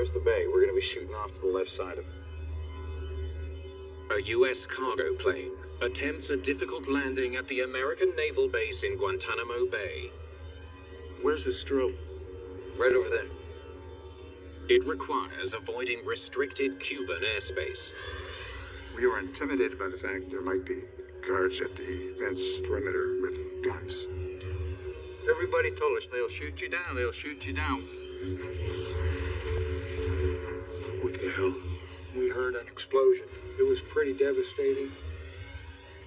there's the bay. We're gonna be shooting off to the left side of it. A U.S. cargo plane attempts a difficult landing at the American naval base in Guantanamo Bay. Where's the strobe? Right over there. It requires avoiding restricted Cuban airspace. We were intimidated by the fact there might be guards at the fence perimeter with guns. Everybody told us they'll shoot you down, they'll shoot you down. What the hell? We heard an explosion. It was pretty devastating.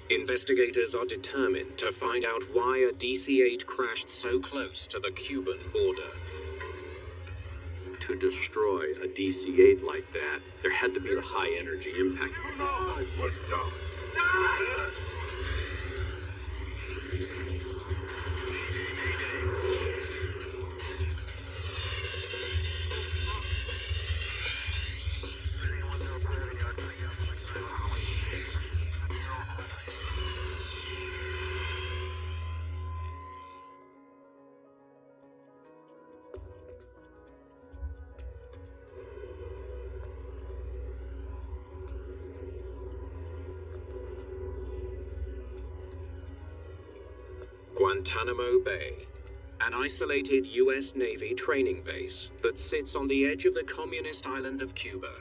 Investigators are determined to find out why a DC-8 crashed so close to the Cuban border. To destroy a DC-8 like that, there had to be a high-energy impact. Guantanamo Bay, an isolated U.S. Navy training base that sits on the edge of the communist island of Cuba.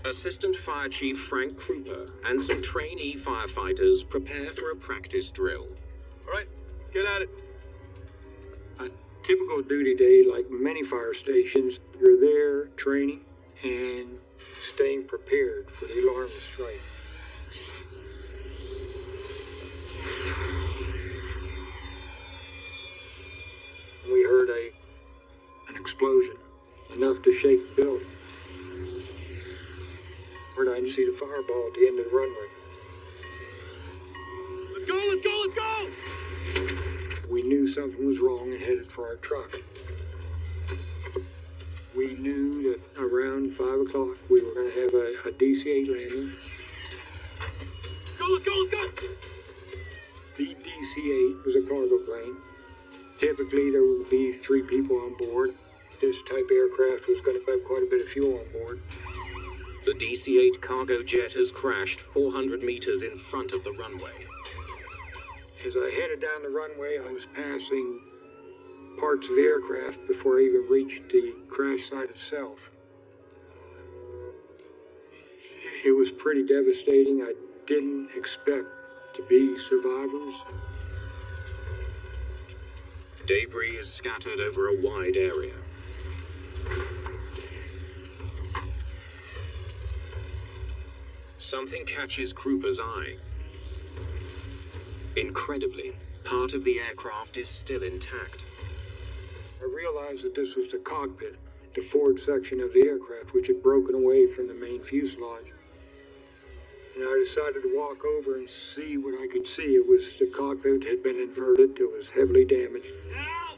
Assistant Fire Chief Frank Krupa and some trainee firefighters prepare for a practice drill. All right, let's get at it. A typical duty day, like many fire stations, you're there training and staying prepared for the alarm to strike. We heard an explosion, enough to shake the building. I didn't see the fireball at the end of the runway. Let's go, let's go, let's go! We knew something was wrong and headed for our truck. We knew that around 5 o'clock we were going to have a DC-8 landing. Let's go, let's go, let's go! The DC-8 was a cargo plane. Typically there would be 3 people on board. This type of aircraft was going to have quite a bit of fuel on board. The DC-8 cargo jet has crashed 400 meters in front of the runway. As I headed down the runway, I was passing parts of the aircraft before I even reached the crash site itself. It was pretty devastating. I didn't expect to be survivors. Debris is scattered over a wide area. Something catches Krupa's eye. Incredibly, part of the aircraft is still intact. I realized that this was the cockpit, the forward section of the aircraft, which had broken away from the main fuselage. And I decided to walk over and see what I could see. It was the cockpit had been inverted. It was heavily damaged.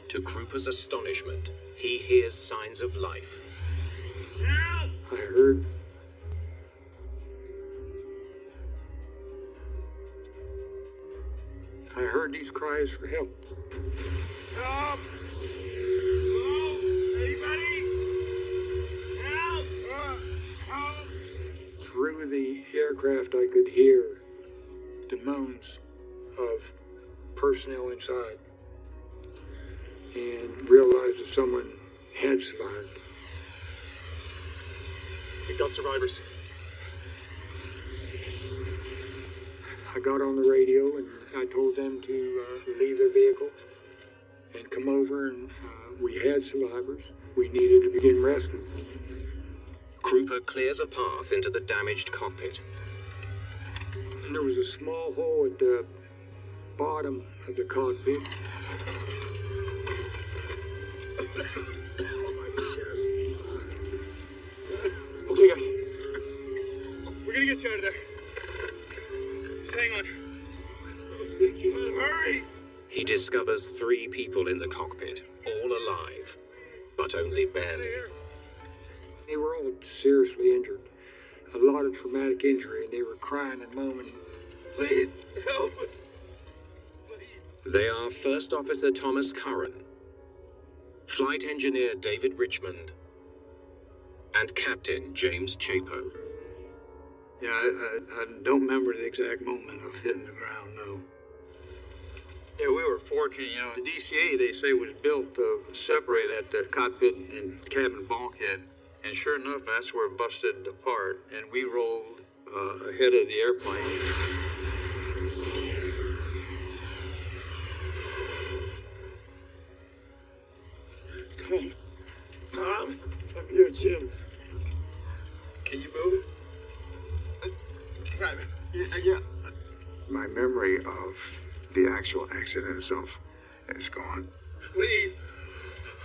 To Krupa's astonishment, he hears signs of life. I heard these cries for help. Help! Hello? Anybody? Help! Help! Through the aircraft, I could hear the moans of personnel inside and realized that someone had survived. We've got survivors. I got on the radio and I told them to leave their vehicle and come over, and we had survivors. We needed to begin rescue. Krupa clears a path into the damaged cockpit. And there was a small hole at the bottom of the cockpit. Okay, guys. We're gonna get you out of there. Just hang on. Hurry! He discovers 3 people in the cockpit, all alive, but only barely. They were all seriously injured. A lot of traumatic injury, and they were crying and moaning. Please, help! They are First Officer Thomas Curran, Flight Engineer David Richmond, and Captain James Chapo. Yeah, I don't remember the exact moment of hitting the ground, no. Yeah, we were fortunate, you know. The DC-8, they say, was built to separate at the cockpit and cabin bulkhead. And sure enough, that's where it busted apart. And we rolled ahead of the airplane. Tom, I'm here, Jim. Can you move? Yeah. My memory of the actual accident itself is gone. Please,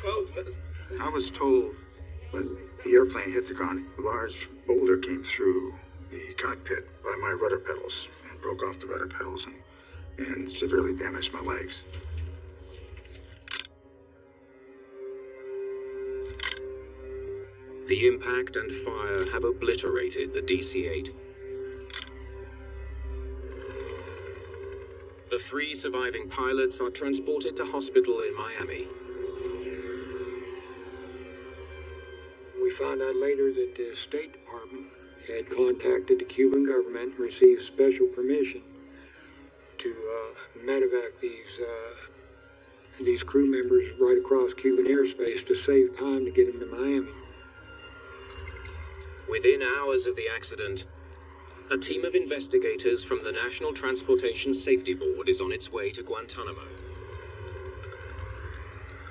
help us. I was told when the airplane hit the ground, a large boulder came through the cockpit by my rudder pedals and broke off the rudder pedals and severely damaged my legs. The impact and fire have obliterated the DC-8. The 3 surviving pilots are transported to hospital in Miami. We found out later that the State Department had contacted the Cuban government and received special permission to medevac these crew members right across Cuban airspace to save time to get them to Miami. Within hours of the accident, a team of investigators from the National Transportation Safety Board is on its way to Guantanamo.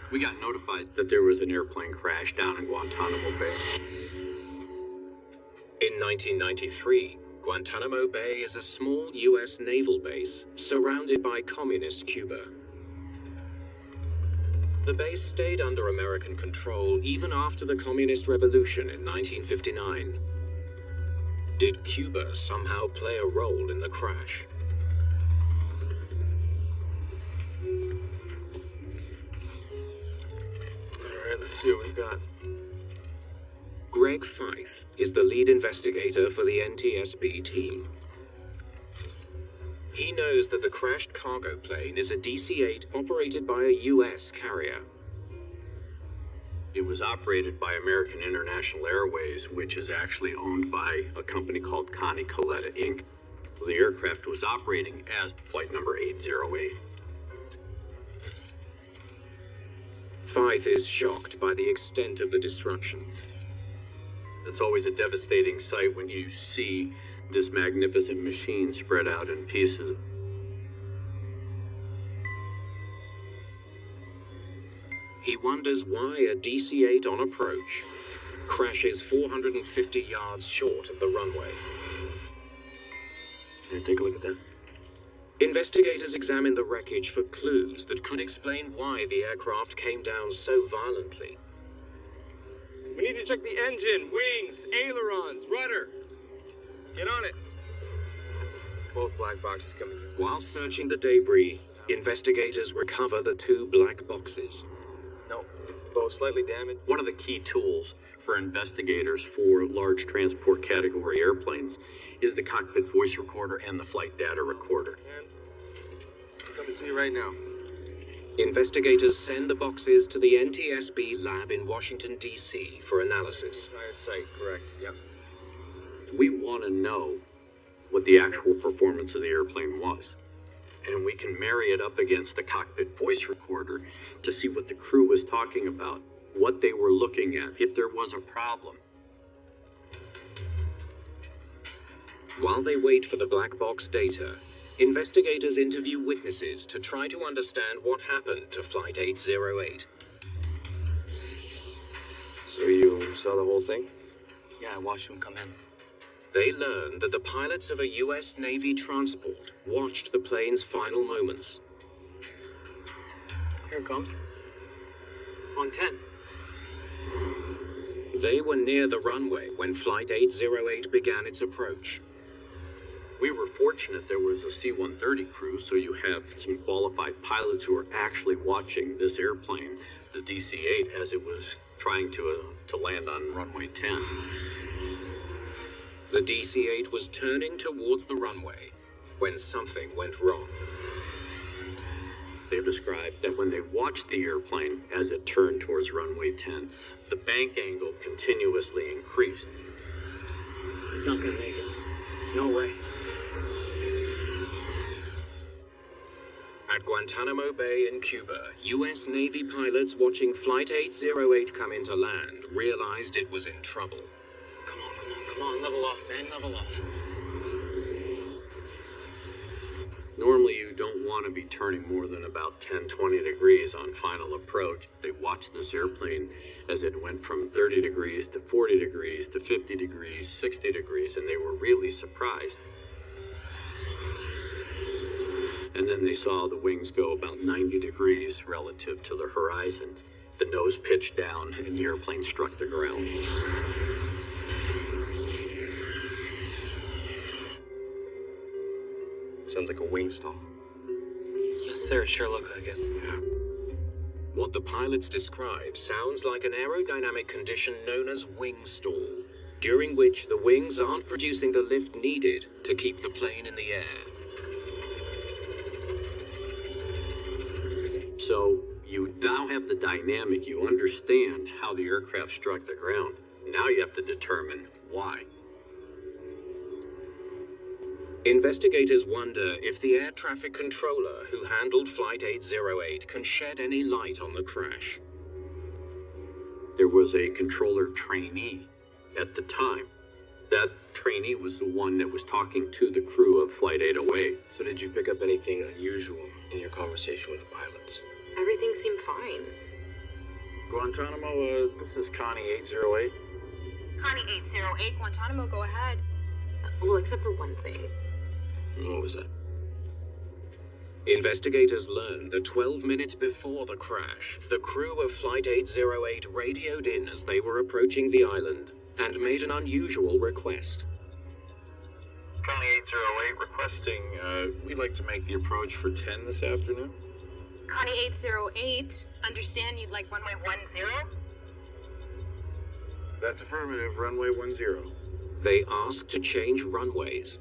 We got notified that there was an airplane crash down in Guantanamo Bay. In 1993, Guantanamo Bay is a small U.S. naval base surrounded by communist Cuba. The base stayed under American control even after the Communist Revolution in 1959. Did Cuba somehow play a role in the crash? All right, let's see what we got. Greg Fife is the lead investigator for the NTSB team. He knows that the crashed cargo plane is a DC-8 operated by a U.S. carrier. It was operated by American International Airways, which is actually owned by a company called Connie Coletta, Inc. The aircraft was operating as flight number 808. Fife is shocked by the extent of the destruction. It's always a devastating sight when you see this magnificent machine spread out in pieces. He wonders why a DC-8 on approach crashes 450 yards short of the runway. Can you take a look at that? Investigators examine the wreckage for clues that could explain why the aircraft came down so violently. We need to check the engine, wings, ailerons, rudder. Get on it. Both black boxes coming in. While searching the debris, investigators recover the 2 black boxes. No, both slightly damaged. One of the key tools for investigators for large transport category airplanes is the cockpit voice recorder and the flight data recorder. And coming to you right now. Investigators send the boxes to the NTSB lab in Washington, D.C. for analysis. Entire site, correct. Yep. We want to know what the actual performance of the airplane was. And we can marry it up against the cockpit voice recorder to see what the crew was talking about, what they were looking at, if there was a problem. While they wait for the black box data, investigators interview witnesses to try to understand what happened to Flight 808. So you saw the whole thing? Yeah, I watched him come in. They learn that the pilots of a U.S. Navy transport watched the plane's final moments. Here it comes. On 10. They were near the runway when Flight 808 began its approach. We were fortunate there was a C-130 crew, so you have some qualified pilots who are actually watching this airplane, the DC-8, as it was trying to land on runway 10. The DC-8 was turning towards the runway when something went wrong. They described that when they watched the airplane as it turned towards runway 10, the bank angle continuously increased. He's not gonna make it. No way. At Guantanamo Bay in Cuba, U.S. Navy pilots watching Flight 808 come into land realized it was in trouble. Come on, level off, man, level off. Normally, you don't want to be turning more than about 10-20 degrees on final approach. They watched this airplane as it went from 30 degrees to 40 degrees to 50 degrees, 60 degrees, and they were really surprised. And then they saw the wings go about 90 degrees relative to the horizon. The nose pitched down and the airplane struck the ground. Sounds like a wing stall. Yes, sir, sure look like it. What the pilots describe sounds like an aerodynamic condition known as wing stall, during which the wings aren't producing the lift needed to keep the plane in the air. So you now have the dynamic, you understand how the aircraft struck the ground. Now you have to determine why. Investigators wonder if the air traffic controller who handled Flight 808 can shed any light on the crash. There was a controller trainee at the time. That trainee was the one that was talking to the crew of Flight 808. So did you pick up anything unusual in your conversation with the pilots? Everything seemed fine. Guantanamo, this is Connie 808. Connie 808, Guantanamo, go ahead. Well, except for one thing. What was that? Investigators learned that 12 minutes before the crash, the crew of Flight 808 radioed in as they were approaching the island and made an unusual request. Connie 808 requesting, we'd like to make the approach for 10 this afternoon. Connie 808, understand you'd like runway 10? That's affirmative, runway 10. They asked to change runways.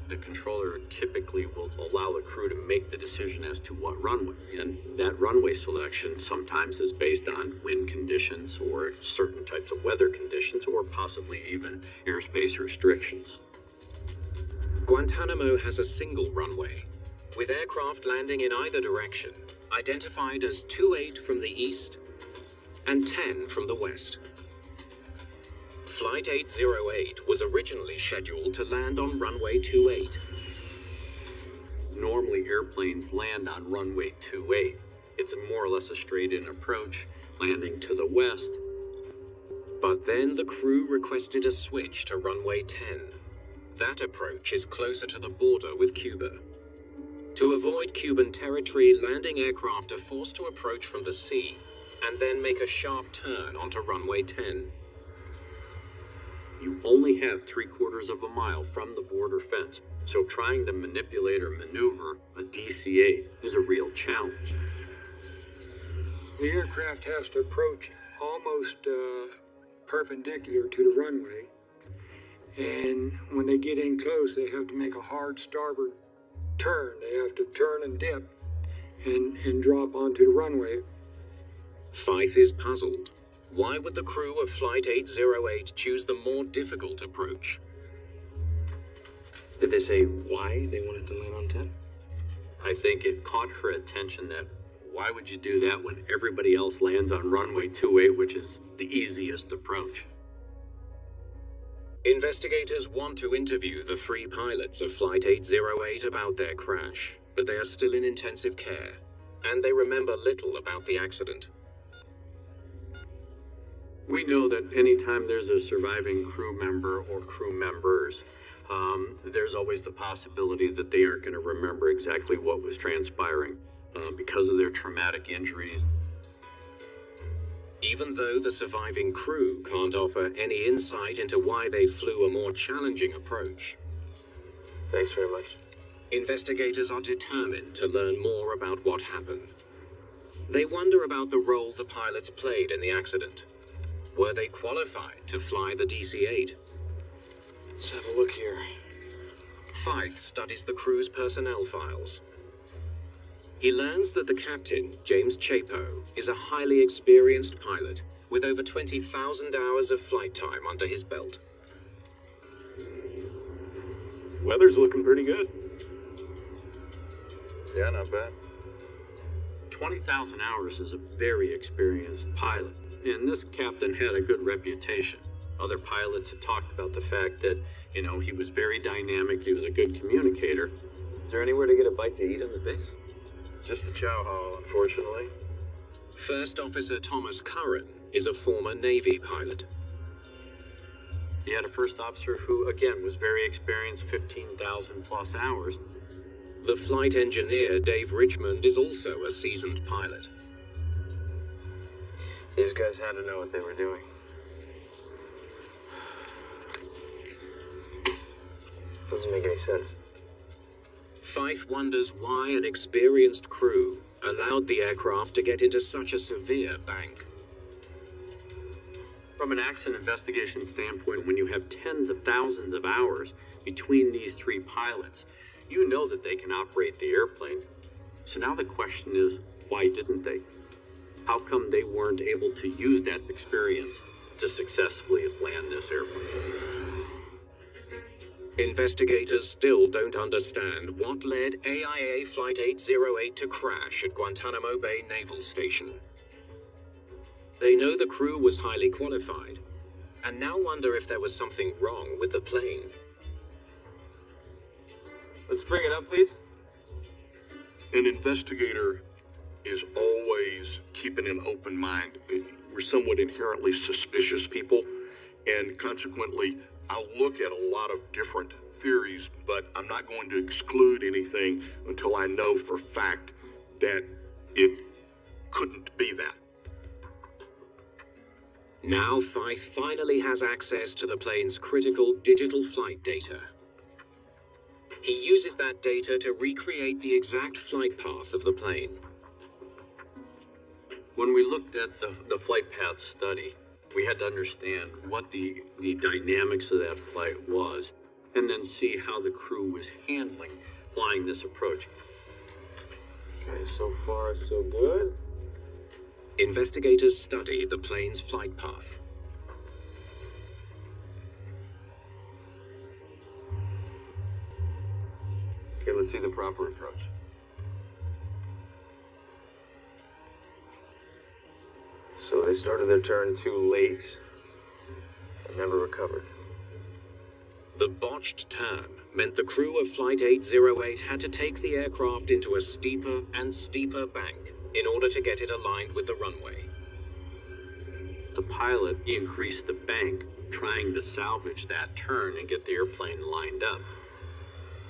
The controller typically will allow the crew to make the decision as to what runway, and that runway selection sometimes is based on wind conditions or certain types of weather conditions or possibly even airspace restrictions. Guantanamo has a single runway, with aircraft landing in either direction, identified as 28 from the east and 10 from the west. Flight 808 was originally scheduled to land on runway 28. Normally, airplanes land on runway 28. It's more or less a straight-in approach, landing to the west. But then the crew requested a switch to runway 10. That approach is closer to the border with Cuba. To avoid Cuban territory, landing aircraft are forced to approach from the sea and then make a sharp turn onto runway 10. You only have 3/4 of a mile from the border fence, so trying to manipulate or maneuver a DC-8 is a real challenge. The aircraft has to approach almost perpendicular to the runway, and when they get in close, they have to make a hard starboard turn. They have to turn and dip and drop onto the runway. Fife is puzzled. Why would the crew of Flight 808 choose the more difficult approach? Did they say why they wanted to land on 10? I think it caught her attention that why would you do that when everybody else lands on runway 28, which is the easiest approach? Investigators want to interview the 3 pilots of Flight 808 about their crash, but they are still in intensive care, and they remember little about the accident. We know that anytime there's a surviving crew member or crew members, there's always the possibility that they aren't going to remember exactly what was transpiring because of their traumatic injuries. Even though the surviving crew can't offer any insight into why they flew a more challenging approach, Thanks very much. investigators are determined to learn more about what happened. They wonder about the role the pilots played in the accident. Were they qualified to fly the DC-8? Let's have a look here. Fife studies the crew's personnel files. He learns that the captain, James Chapo, is a highly experienced pilot with over 20,000 hours of flight time under his belt. Weather's looking pretty good. Yeah, not bad. 20,000 hours is a very experienced pilot, and this captain had a good reputation. Other pilots had talked about the fact that, he was very dynamic, he was a good communicator. Is there anywhere to get a bite to eat on the base? Just the chow hall, unfortunately. First Officer Thomas Curran is a former Navy pilot. He had a first officer who, again, was very experienced, 15,000 plus hours. The flight engineer, Dave Richmond, is also a seasoned pilot. These guys had to know what they were doing. Doesn't make any sense. Fife wonders why an experienced crew allowed the aircraft to get into such a severe bank. From an accident investigation standpoint, when you have tens of thousands of hours between these three pilots, you know that they can operate the airplane. So now the question is, why didn't they? How come they weren't able to use that experience to successfully land this airplane? Investigators still don't understand what led AIA Flight 808 to crash at Guantanamo Bay Naval Station. They know the crew was highly qualified, and now wonder if there was something wrong with the plane. Let's bring it up, please. An investigator is always keeping an open mind. We're somewhat inherently suspicious people, and consequently, I'll look at a lot of different theories, but I'm not going to exclude anything until I know for fact that it couldn't be that. Now Fife finally has access to the plane's critical digital flight data. He uses that data to recreate the exact flight path of the plane. When we looked at the flight path study, we had to understand what the dynamics of that flight was, and then see how the crew was handling flying this approach. Okay, so far so good. Investigators study the plane's flight path. Okay, let's see the proper approach. So they started their turn too late and never recovered. The botched turn meant the crew of Flight 808 had to take the aircraft into a steeper and steeper bank in order to get it aligned with the runway. The pilot increased the bank, trying to salvage that turn and get the airplane lined up.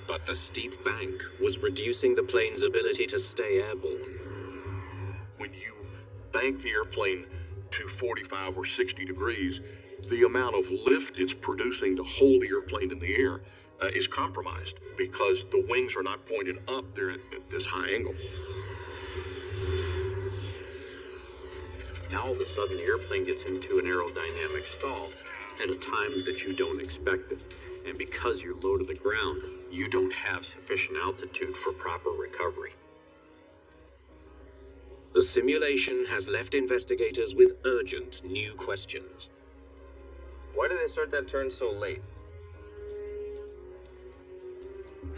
But the steep bank was reducing the plane's ability to stay airborne. When you bank the airplane to 45 or 60 degrees, the amount of lift it's producing to hold the airplane in the air is compromised because the wings are not pointed up, they're at this high angle. Now all of a sudden the airplane gets into an aerodynamic stall at a time that you don't expect it. And because you're low to the ground, you don't have sufficient altitude for proper recovery. The simulation has left investigators with urgent new questions. Why did they start that turn so late?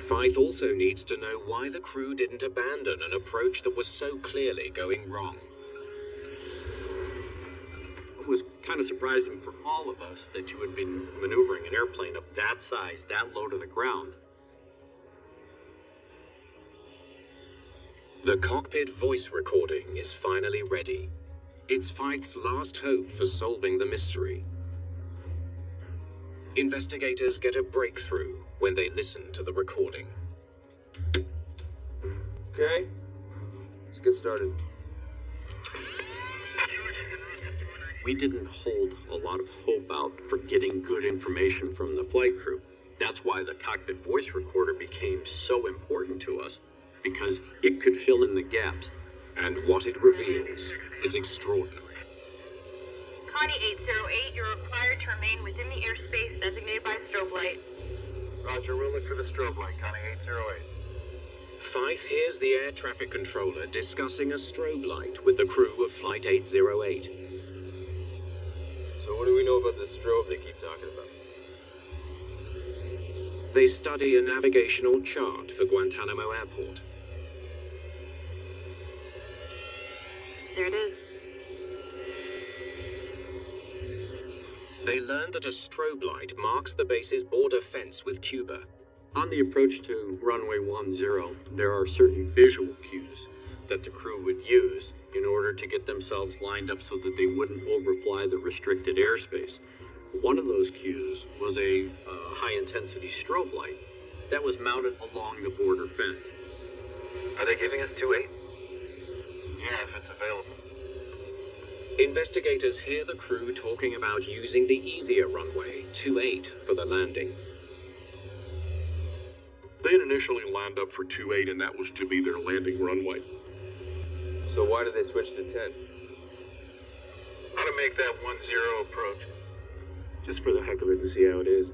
Fife also needs to know why the crew didn't abandon an approach that was so clearly going wrong. It was kind of surprising for all of us that you had been maneuvering an airplane of that size, that low to the ground. The cockpit voice recording is finally ready. It's Fife's last hope for solving the mystery. Investigators get a breakthrough when they listen to the recording. Okay, let's get started. We didn't hold a lot of hope out for getting good information from the flight crew. That's why the cockpit voice recorder became so important to us, because it could fill in the gaps. And what it reveals is extraordinary. Connie 808, you're required to remain within the airspace designated by strobe light. Roger, we'll look for the strobe light, Connie 808. Fythe hears the air traffic controller discussing a strobe light with the crew of Flight 808. So what do we know about this strobe they keep talking about? They study a navigational chart for Guantanamo Airport. There it is. They learn that a strobe light marks the base's border fence with Cuba. On the approach to runway 10, there are certain visual cues that the crew would use in order to get themselves lined up so that they wouldn't overfly the restricted airspace. One of those cues was a high-intensity strobe light that was mounted along the border fence. Are they giving us 2-8? Yeah, if it's available. Investigators hear the crew talking about using the easier runway, 28, for the landing. They had initially lined up for 28, and that was to be their landing runway. So why did they switch to 10? How to make that 10 approach? Just for the heck of it to see how it is.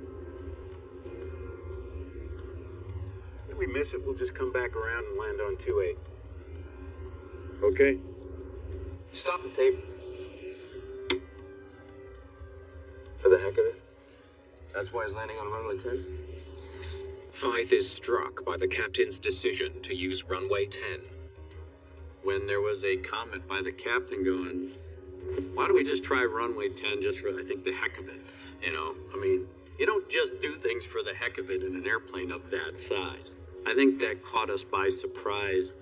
If we miss it, we'll just come back around and land on 28. Okay. Stop the tape. For the heck of it? That's why he's landing on runway 10? Fythe is struck by the captain's decision to use runway 10. When there was a comment by the captain going, why don't we just try runway 10 just for, I think, the heck of it? You know, I mean, you don't just do things for the heck of it in an airplane of that size. I think that caught us by surprise.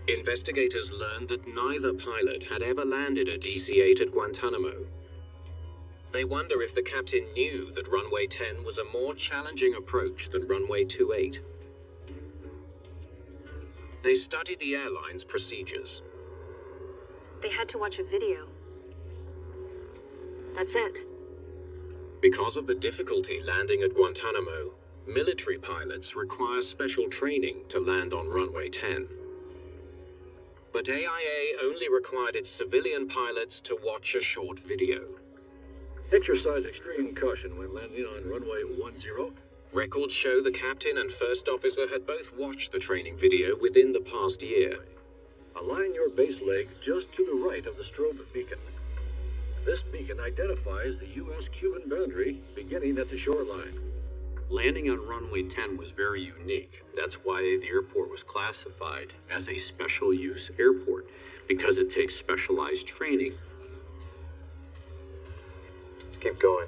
Investigators learned that neither pilot had ever landed a DC-8 at Guantanamo. They wonder if the captain knew that runway 10 was a more challenging approach than runway 28. They studied the airline's procedures. They had to watch a video. That's it. Because of the difficulty landing at Guantanamo, military pilots require special training to land on runway 10. But AIA only required its civilian pilots to watch a short video. Exercise extreme caution when landing on runway 10. Records show the captain and first officer had both watched the training video within the past year. Align your base leg just to the right of the strobe beacon. This beacon identifies the U.S.-Cuban boundary beginning at the shoreline. Landing on runway 10 was very unique. That's why the airport was classified as a special use airport, because it takes specialized training. Let's keep going.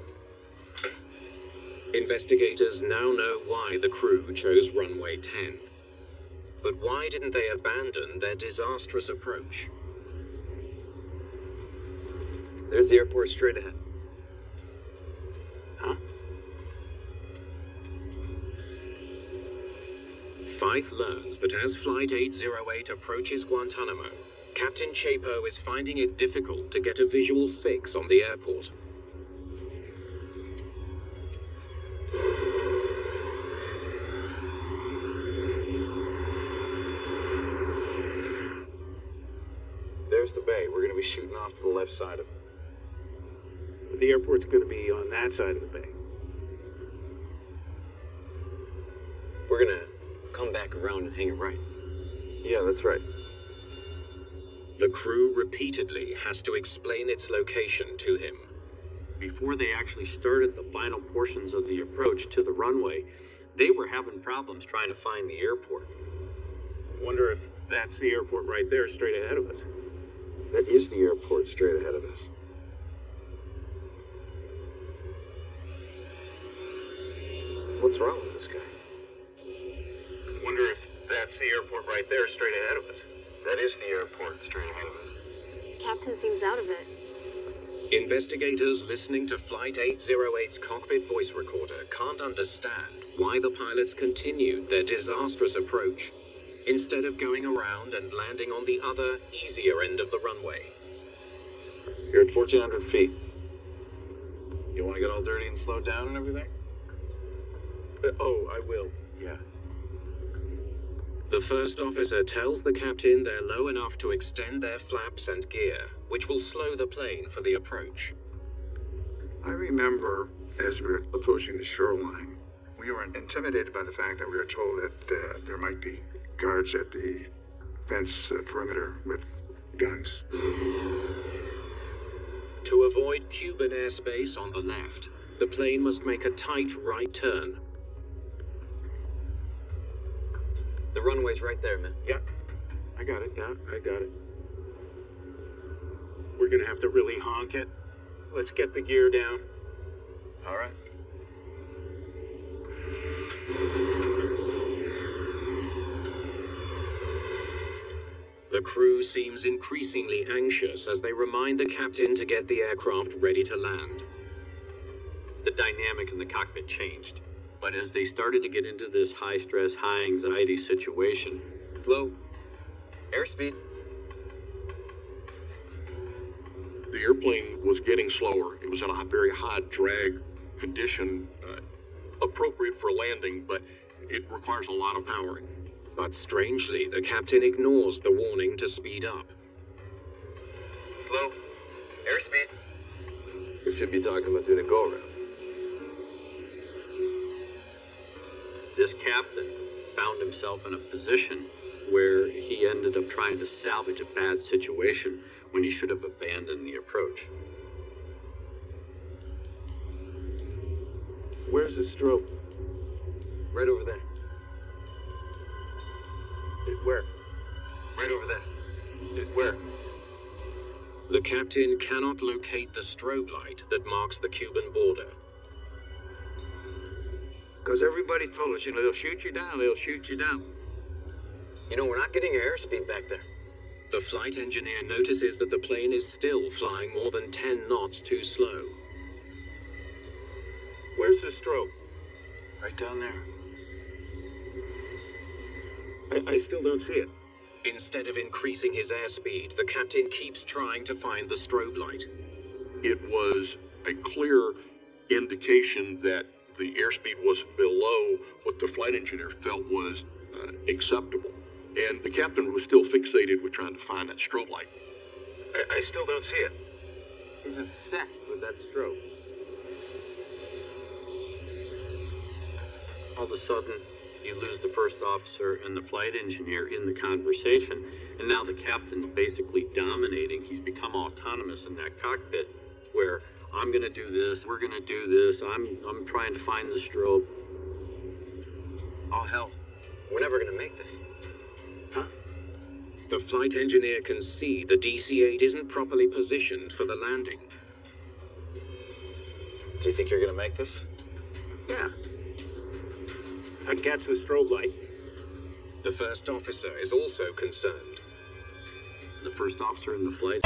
Investigators now know why the crew chose runway 10. But why didn't they abandon their disastrous approach? There's the airport straight ahead. Huh? Fythe learns that as Flight 808 approaches Guantanamo, Captain Chapo is finding it difficult to get a visual fix on the airport. There's the bay. We're going to be shooting off to the left side of it. The airport's going to be on that side of the bay. We're gonna come back around and hang it right. Yeah, that's right. The crew repeatedly has to explain its location to him. Before they actually started the final portions of the approach to the runway, they were having problems trying to find the airport. Wonder if that's the airport right there straight ahead of us. That is the airport straight ahead of us. What's wrong with this guy? Wonder if that's the airport right there straight ahead of us. That is the airport straight ahead of us. Captain seems out of it. Investigators listening to Flight 808's cockpit voice recorder can't understand why the pilots continued their disastrous approach instead of going around and landing on the other, easier end of the runway. You're at 1,400 feet. You want to get all dirty and slow down and everything? Oh, I will. Yeah. The first officer tells the captain they're low enough to extend their flaps and gear, which will slow the plane for the approach. I remember as we were approaching the shoreline, We were intimidated by the fact that we were told that there might be guards at the fence perimeter with guns. To avoid Cuban airspace on the left, the plane must make a tight right turn. The runway's right there, man. Yeah, I got it. Yeah, I got it. We're gonna have to really honk it. Let's get the gear down. All right. The crew seems increasingly anxious as they remind the captain to get the aircraft ready to land. The dynamic in the cockpit changed. But as they started to get into this high-stress, high-anxiety situation... Slow. Airspeed. The airplane was getting slower. It was in a very high drag condition, appropriate for landing, but it requires a lot of powering. But strangely, the captain ignores the warning to speed up. Slow. Airspeed. We should be talking about doing a go-around. This captain found himself in a position where he ended up trying to salvage a bad situation when he should have abandoned the approach. Where's the strobe? Right over there. Where? Right over there. Where? The captain cannot locate the strobe light that marks the Cuban border. Because everybody told us, they'll shoot you down, they'll shoot you down. We're not getting your airspeed back there. The flight engineer notices that the plane is still flying more than 10 knots too slow. Where's the strobe? Right down there. I still don't see it. Instead of increasing his airspeed, the captain keeps trying to find the strobe light. It was a clear indication that the airspeed was below what the flight engineer felt was acceptable. And the captain was still fixated with trying to find that strobe light. I still don't see it. He's obsessed with that strobe. All of a sudden, you lose the first officer and the flight engineer in the conversation, and now the captain's basically dominating. He's become autonomous in that cockpit, where I'm gonna do this, we're gonna do this, I'm trying to find the strobe. Oh, hell. We're never gonna make this. Huh? The flight engineer can see the DC-8 isn't properly positioned for the landing. Do you think you're gonna make this? Yeah. I can catch the strobe light. The first officer is also concerned. The first officer in the flight.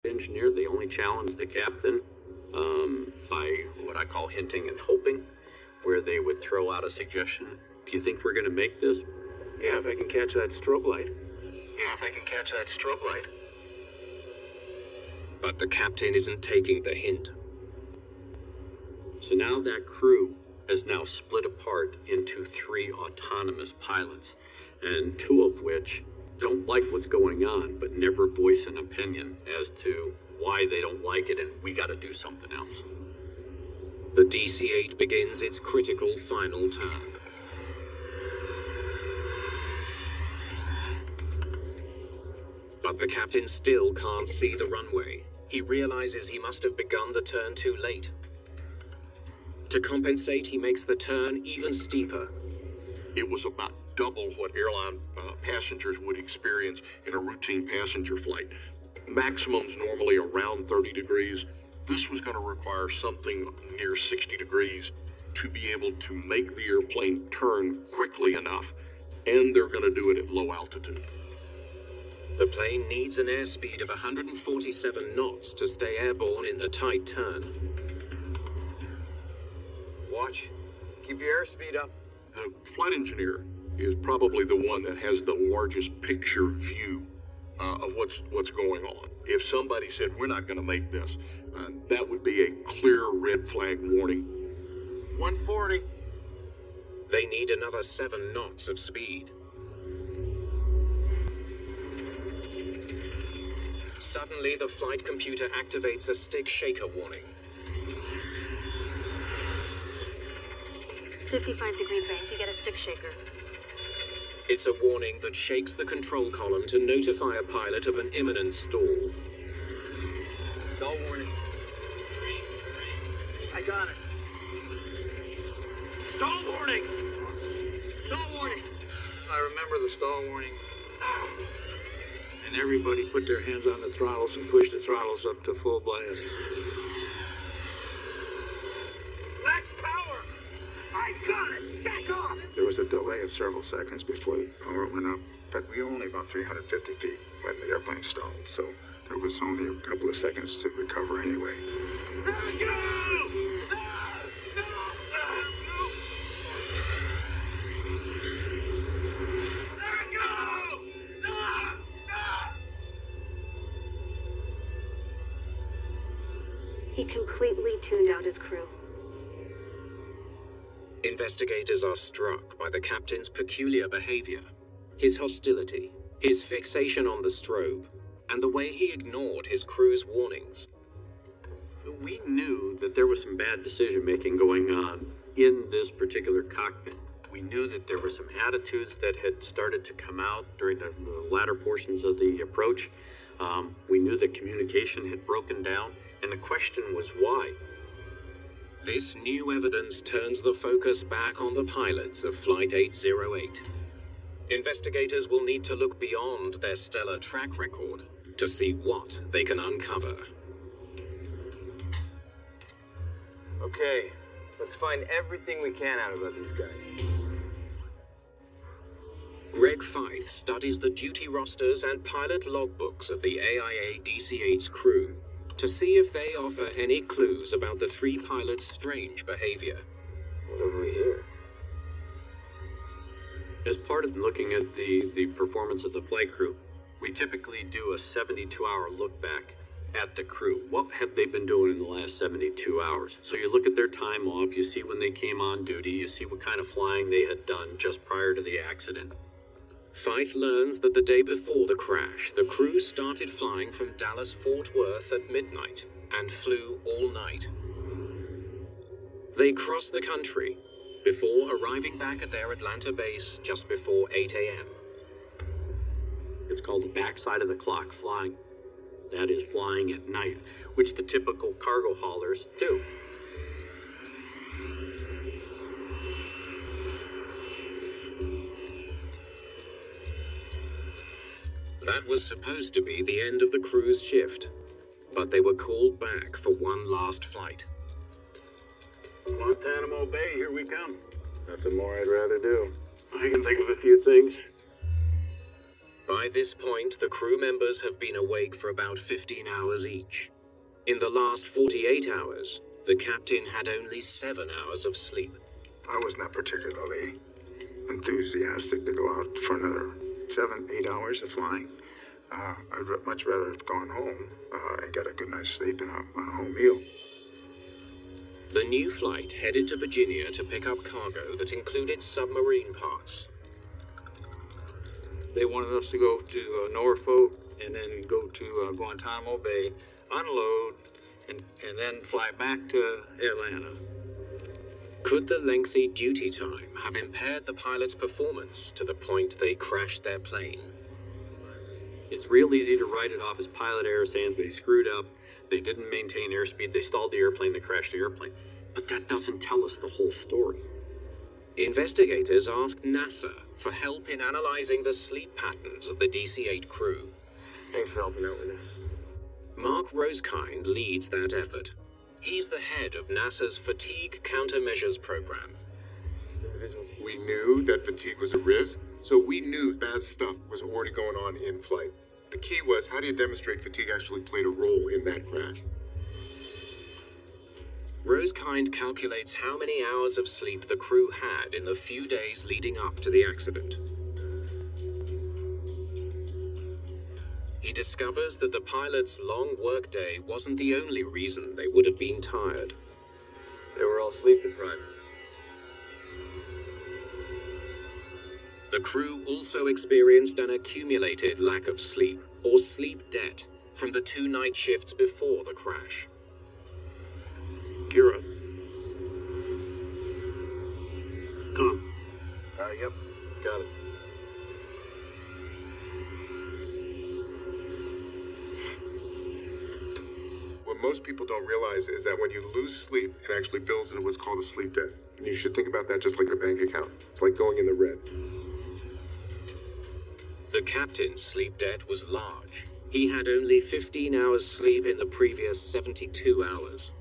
Engineer, they only challenged the captain by what I call hinting and hoping, where they would throw out a suggestion. Do you think we're going to make this? Yeah, if I can catch that strobe light. But the captain isn't taking the hint. So now that crew has now split apart into 3 autonomous pilots, and 2 of which don't like what's going on, but never voice an opinion as to why they don't like it and we got to do something else. The DC-8 begins its critical final turn. But the captain still can't see the runway. He realizes he must have begun the turn too late. To compensate, he makes the turn even steeper. It was about double what airline passengers would experience in a routine passenger flight. Maximum's normally around 30 degrees. This was going to require something near 60 degrees to be able to make the airplane turn quickly enough, and they're going to do it at low altitude. The plane needs an airspeed of 147 knots to stay airborne in the tight turn. Watch. Keep your airspeed up. The flight engineer is probably the one that has the largest picture view of what's going on. If somebody said, we're not going to make this, that would be a clear red flag warning. 140. They need another 7 knots of speed. Suddenly, the flight computer activates a stick shaker warning. 55-degree bank, you get a stick shaker. It's a warning that shakes the control column to notify a pilot of an imminent stall. Stall warning. I got it. Stall warning! Stall warning! I remember the stall warning. And everybody put their hands on the throttles and pushed the throttles up to full blast. Max power! I got it! Back off! There was a delay of several seconds before the power went up, but we were only about 350 feet when the airplane stalled, so there was only a couple of seconds to recover anyway. He completely tuned out his crew. Investigators are struck by the captain's peculiar behavior, his hostility, his fixation on the strobe, and the way he ignored his crew's warnings. We knew that there was some bad decision-making going on in this particular cockpit. We knew that there were some attitudes that had started to come out during the latter portions of the approach. We knew that communication had broken down, and the question was why. This new evidence turns the focus back on the pilots of Flight 808. Investigators will need to look beyond their stellar track record to see what they can uncover. Okay, let's find everything we can out about these guys. Greg Feith studies the duty rosters and pilot logbooks of the AIA DC-8's crew to see if they offer any clues about the 3 pilots' strange behavior. What have we here? As part of looking at the performance of the flight crew, we typically do a 72-hour look back at the crew. What have they been doing in the last 72 hours? So you look at their time off, you see when they came on duty, you see what kind of flying they had done just prior to the accident. Feith learns that the day before the crash, the crew started flying from Dallas-Fort Worth at midnight and flew all night. They crossed the country before arriving back at their Atlanta base just before 8 a.m. It's called the backside of the clock flying. That is flying at night, which the typical cargo haulers do. That was supposed to be the end of the crew's shift, but they were called back for one last flight. Guantanamo Bay, here we come. Nothing more I'd rather do. I can think of a few things. By this point, the crew members have been awake for about 15 hours each. In the last 48 hours, the captain had only 7 hours of sleep. I was not particularly enthusiastic to go out for another 7-8 hours of flying. I'd much rather have gone home and got a good night's sleep and a home meal. The new flight headed to Virginia to pick up cargo that included submarine parts. They wanted us to go to Norfolk and then go to Guantanamo Bay, unload, and then fly back to Atlanta. Could the lengthy duty time have impaired the pilot's performance to the point they crashed their plane? It's real easy to write it off as pilot error, saying they screwed up, they didn't maintain airspeed, they stalled the airplane, they crashed the airplane. But that doesn't tell us the whole story. Investigators asked NASA for help in analyzing the sleep patterns of the DC-8 crew. Thanks for helping out with this. Mark Rosekind leads that effort. He's the head of NASA's Fatigue Countermeasures Program. We knew that fatigue was a risk, so we knew bad stuff was already going on in flight. The key was, how do you demonstrate fatigue actually played a role in that crash? Rosekind calculates how many hours of sleep the crew had in the few days leading up to the accident. He discovers that the pilot's long workday wasn't the only reason they would have been tired. They were all sleep deprived. The crew also experienced an accumulated lack of sleep, or sleep debt, from the 2 night shifts before the crash. Kira. Tom. Yep. Got it. What most people don't realize is that when you lose sleep, it actually builds into what's called a sleep debt. And you should think about that just like a bank account. It's like going in the red. The captain's sleep debt was large. He had only 15 hours sleep in the previous 72 hours.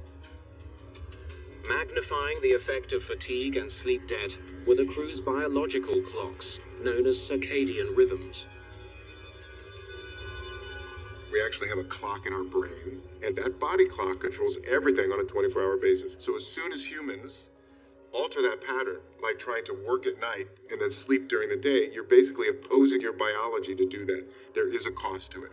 Magnifying the effect of fatigue and sleep debt were the crew's biological clocks, known as circadian rhythms. We actually have a clock in our brain, and that body clock controls everything on a 24-hour basis. So as soon as humans alter that pattern, like trying to work at night and then sleep during the day, you're basically opposing your biology to do that. There is a cost to it.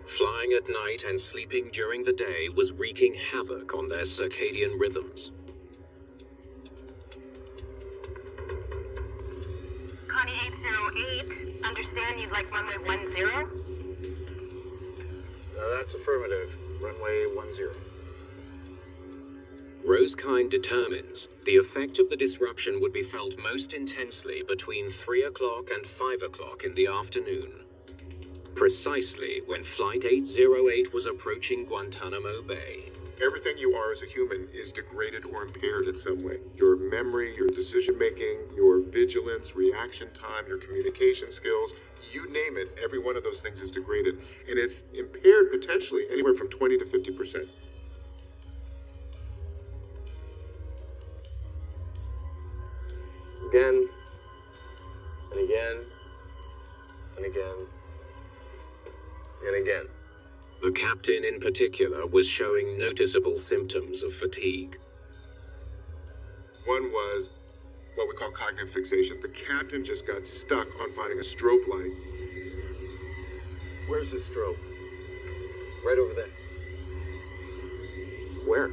Flying at night and sleeping during the day was wreaking havoc on their circadian rhythms. Connie 808, understand you'd like runway 10? That's affirmative. Runway 10. Rosekind determines the effect of the disruption would be felt most intensely between 3 o'clock and 5 o'clock in the afternoon, precisely when Flight 808 was approaching Guantanamo Bay. Everything you are as a human is degraded or impaired in some way. Your memory, your decision-making, your vigilance, reaction time, your communication skills, you name it, every one of those things is degraded. And it's impaired potentially anywhere from 20 to 50%. Again, and again, and again, and again. The captain in particular was showing noticeable symptoms of fatigue. One was what we call cognitive fixation. The captain just got stuck on finding a strobe light. Where's the strobe? Right over there. Where?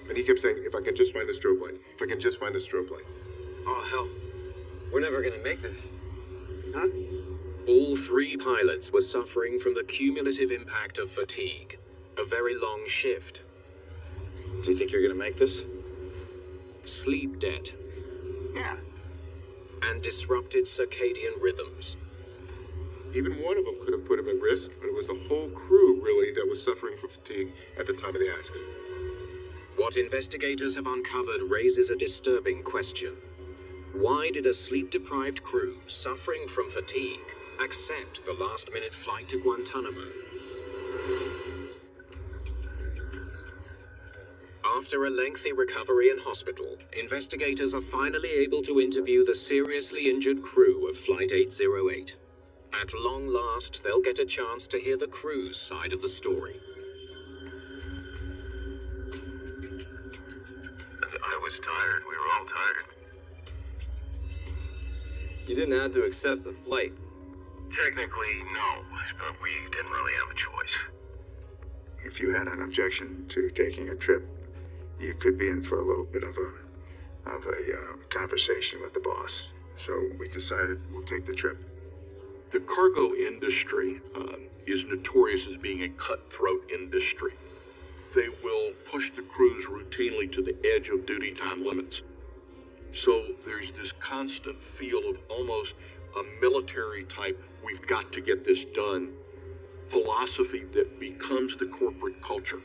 And he kept saying, if I can just find the strobe light, if I can just find the strobe light. Oh, hell. We're never gonna make this. Huh? All 3 pilots were suffering from the cumulative impact of fatigue, a very long shift. Do you think you're gonna make this? Sleep debt. Yeah. And disrupted circadian rhythms. Even one of them could have put him at risk, but it was the whole crew, really, that was suffering from fatigue at the time of the accident. What investigators have uncovered raises a disturbing question. Why did a sleep-deprived crew suffering from fatigue accept the last-minute flight to Guantanamo? After a lengthy recovery in hospital, investigators are finally able to interview the seriously injured crew of Flight 808. At long last, they'll get a chance to hear the crew's side of the story. I was tired. We were all tired. You didn't have to accept the flight. Technically, no, but we didn't really have a choice. If you had an objection to taking a trip, you could be in for a little bit of a conversation with the boss. So we decided we'll take the trip. The cargo industry is notorious as being a cutthroat industry. They will push the crews routinely to the edge of duty time limits. So there's this constant feel of almost a military type, we've got to get this done philosophy that becomes the corporate culture.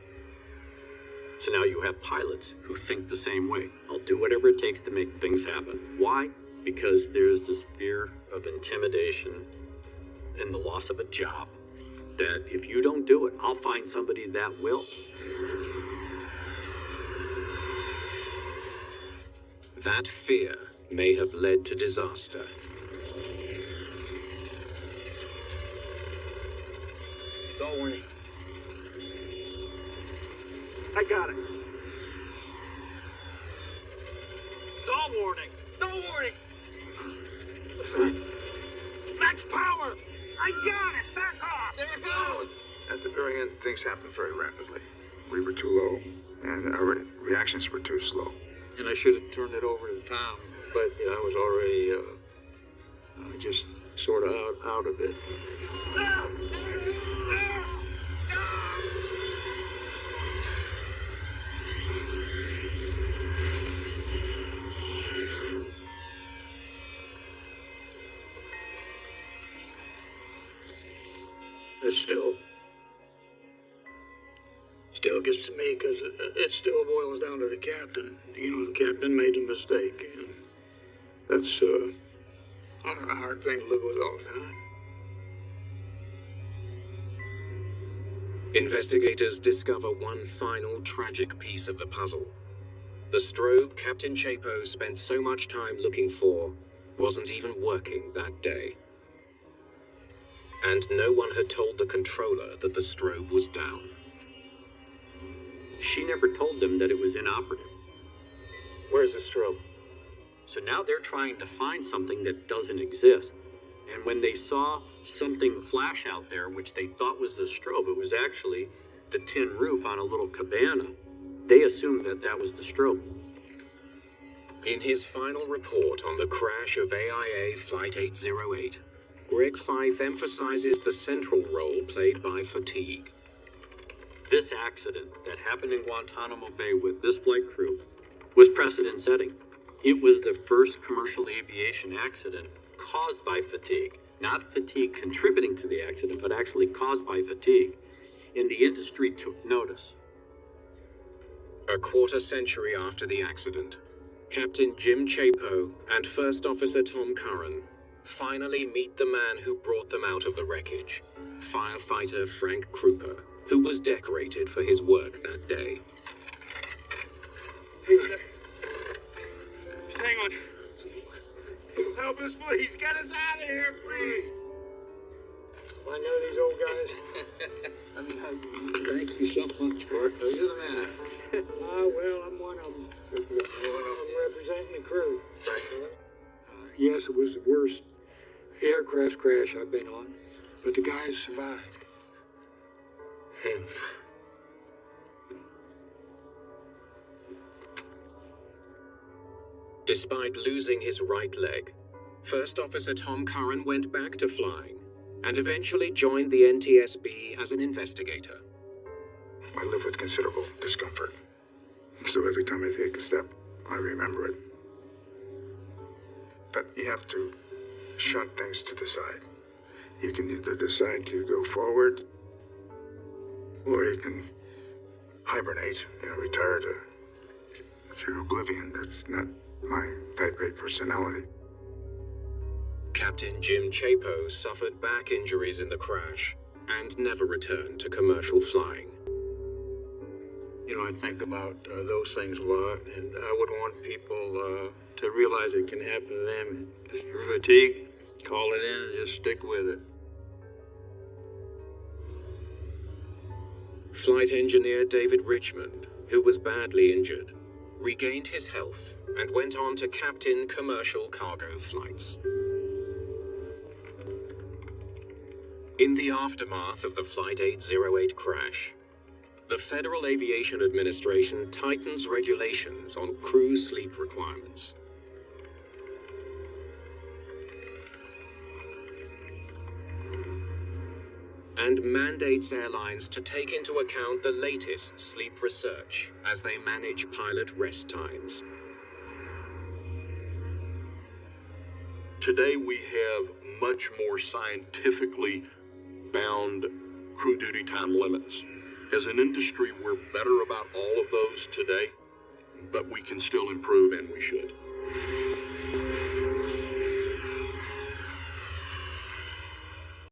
So now you have pilots who think the same way. I'll do whatever it takes to make things happen. Why? Because there's this fear of intimidation and the loss of a job. That if you don't do it, I'll find somebody that will. That fear may have led to disaster. Stall warning. I got it. Stall warning. Stall warning. Max power. I got it. Back off. There it goes. At the very end, things happened very rapidly. We were too low, and our reactions were too slow. And I should have turned it over to Tom, but I was already just sort of out of it. It still gets to me because it still boils down to the captain. The captain made a mistake, and that's a hard thing to live with all the time. Investigators discover one final tragic piece of the puzzle. The strobe Captain Chapo spent so much time looking for wasn't even working that day. And no one had told the controller that the strobe was down. She never told them that it was inoperative. Where's the strobe? So now they're trying to find something that doesn't exist. And when they saw something flash out there, which they thought was the strobe, it was actually the tin roof on a little cabana. They assumed that that was the strobe. In his final report on the crash of AIA Flight 808, Greg Fife emphasizes the central role played by fatigue. This accident that happened in Guantanamo Bay with this flight crew was precedent-setting. It was the first commercial aviation accident caused by fatigue. Not fatigue contributing to the accident, but actually caused by fatigue. And the industry took notice. A quarter century after the accident, Captain Jim Chapo and First Officer Tom Curran finally meet the man who brought them out of the wreckage, firefighter Frank Krupa, who was decorated for his work that day. Hang on. Help us, please. Get us out of here, please. I know these old guys. Thank you so much for it. You're the man. Well, I'm one of them. I'm representing the crew. Yes, it was the worst aircraft crash I've been on, but the guys survived. And despite losing his right leg, First Officer Tom Curran went back to flying and eventually joined the NTSB as an investigator. I live with considerable discomfort, so every time I take a step, I remember it. But you have to shut things to the side. You can either decide to go forward, or you can hibernate, retire to oblivion. That's not my type A personality. Captain Jim Chapo suffered back injuries in the crash and never returned to commercial flying. I think about those things a lot, and I would want people to realize it can happen to them. If you're fatigued, call it in and just stick with it. Flight engineer David Richmond, who was badly injured, regained his health and went on to captain commercial cargo flights. In the aftermath of the Flight 808 crash, the Federal Aviation Administration tightens regulations on crew sleep requirements. And mandates airlines to take into account the latest sleep research as they manage pilot rest times. Today we have much more scientifically bound crew duty time limits. As an industry, we're better about all of those today, but we can still improve, and we should.